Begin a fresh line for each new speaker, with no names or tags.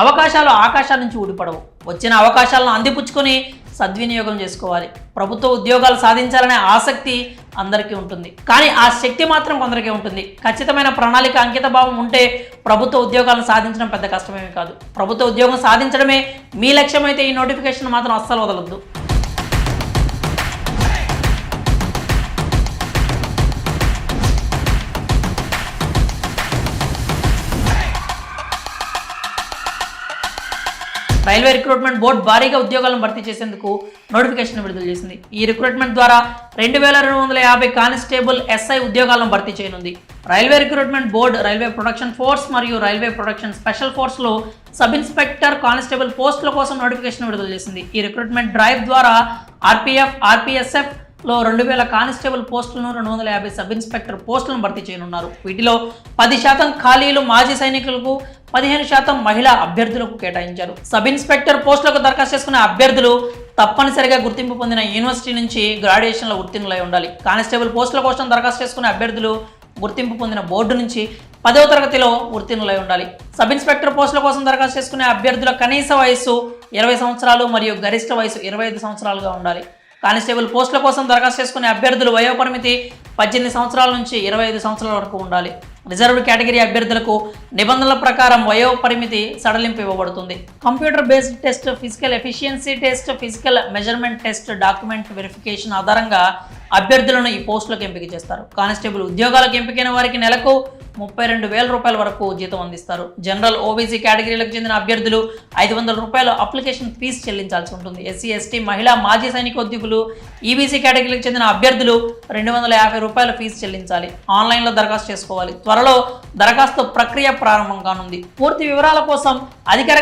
అవకాశాలు ఆకాశాల నుంచి ఊడిపడవు. వచ్చిన అవకాశాలను అందిపుచ్చుకొని సద్వినియోగం చేసుకోవాలి. ప్రభుత్వ ఉద్యోగాలు సాధించాలనే ఆసక్తి అందరికీ ఉంటుంది, కానీ ఆ శక్తి మాత్రం కొందరికే ఉంటుంది. ఖచ్చితమైన ప్రణాళిక, అంకిత భావం ఉంటే ప్రభుత్వ ఉద్యోగాలను సాధించడం పెద్ద కష్టమేమీ కాదు. ప్రభుత్వ ఉద్యోగం సాధించడమే మీ లక్ష్యమైతే ఈ నోటిఫికేషన్ మాత్రం అస్సలు వదలొద్దు. రైల్వే రిక్రూట్మెంట్ బోర్డు భారీగా ఉద్యోగాలను భర్తీ చేసేందుకు నోటిఫికేషన్ విడుదల చేసింది. ఈ రిక్రూట్మెంట్ ద్వారా 2250 కానిస్టేబుల్ ఎస్ఐ ఉద్యోగాలను భర్తీ చేయనుంది. Railway recruitment board railway production force మరియు రైల్వే ప్రొడక్షన్ స్పెషల్ ఫోర్స్లో సబ్ ఇన్స్పెక్టర్, కానిస్టేబుల్ పోస్టుల కోసం నోటిఫికేషన్ విడుదల చేసింది. ఈ రిక్రూట్మెంట్ డ్రైవ్ ద్వారా ఆర్పీఎఫ్, ఆర్పీఎస్ఎఫ్ లో 2000 కానిస్టేబుల్ పోస్టులను, 250 సబ్ ఇన్స్పెక్టర్ పోస్టులను భర్తీ చేయనున్నారు. వీటిలో 10% ఖాళీలు మాజీ సైనికులకు, 15% మహిళా అభ్యర్థులకు కేటాయించారు. సబ్ ఇన్స్పెక్టర్ పోస్టులకు దరఖాస్తు చేసుకునే అభ్యర్థులు తప్పనిసరిగా గుర్తింపు పొందిన యూనివర్సిటీ నుంచి గ్రాడ్యుయేషన్లో ఉత్తీర్ణులై ఉండాలి. కానిస్టేబుల్ పోస్టుల కోసం దరఖాస్తు చేసుకునే అభ్యర్థులు గుర్తింపు పొందిన బోర్డు నుంచి 10వ తరగతిలో ఉత్తీర్ణులై ఉండాలి. సబ్ ఇన్స్పెక్టర్ పోస్టుల కోసం దరఖాస్తు చేసుకునే అభ్యర్థుల కనీస వయస్సు 20 సంవత్సరాలు మరియు గరిష్ట వయసు 25 సంవత్సరాలుగా ఉండాలి. కానిస్టేబుల్ పోస్టుల కోసం దరఖాస్తు చేసుకునే అభ్యర్థులు వయోపరిమితి 18 సంవత్సరాల నుంచి 25 సంవత్సరాల వరకు ఉండాలి. రిజర్వ్డ్ కేటగిరీ అభ్యర్థులకు నిబంధనల ప్రకారం వయో పరిమితి సడలింపు ఇవ్వబడుతుంది. Computer based test, physical efficiency test, physical measurement test, document verification ఆధారంగా అభ్యర్థులను ఈ పోస్టులకు ఎంపిక చేస్తారు. కానిస్టేబుల్ ఉద్యోగాలకు ఎంపికైన వారికి నెలకు 32,000 రూపాయల వరకు జీతం అందిస్తారు. జనరల్, ఓబీసీ కేటగిరీలకు చెందిన అభ్యర్థులు 500 రూపాయల అప్లికేషన్ ఫీజు చెల్లించాల్సి ఉంటుంది. ఎస్సీ, ఎస్టీ, మహిళా, మాజీ సైనికోద్యోగులు, ఈబీసీ కేటగిరీలకు చెందిన అభ్యర్థులు 250 రూపాయల ఫీజు చెల్లించాలి. ఆన్లైన్లో దరఖాస్తు చేసుకోవాలి. త్వరలో దరఖాస్తు ప్రక్రియ ప్రారంభం కానుంది. పూర్తి వివరాల కోసం అధికారిక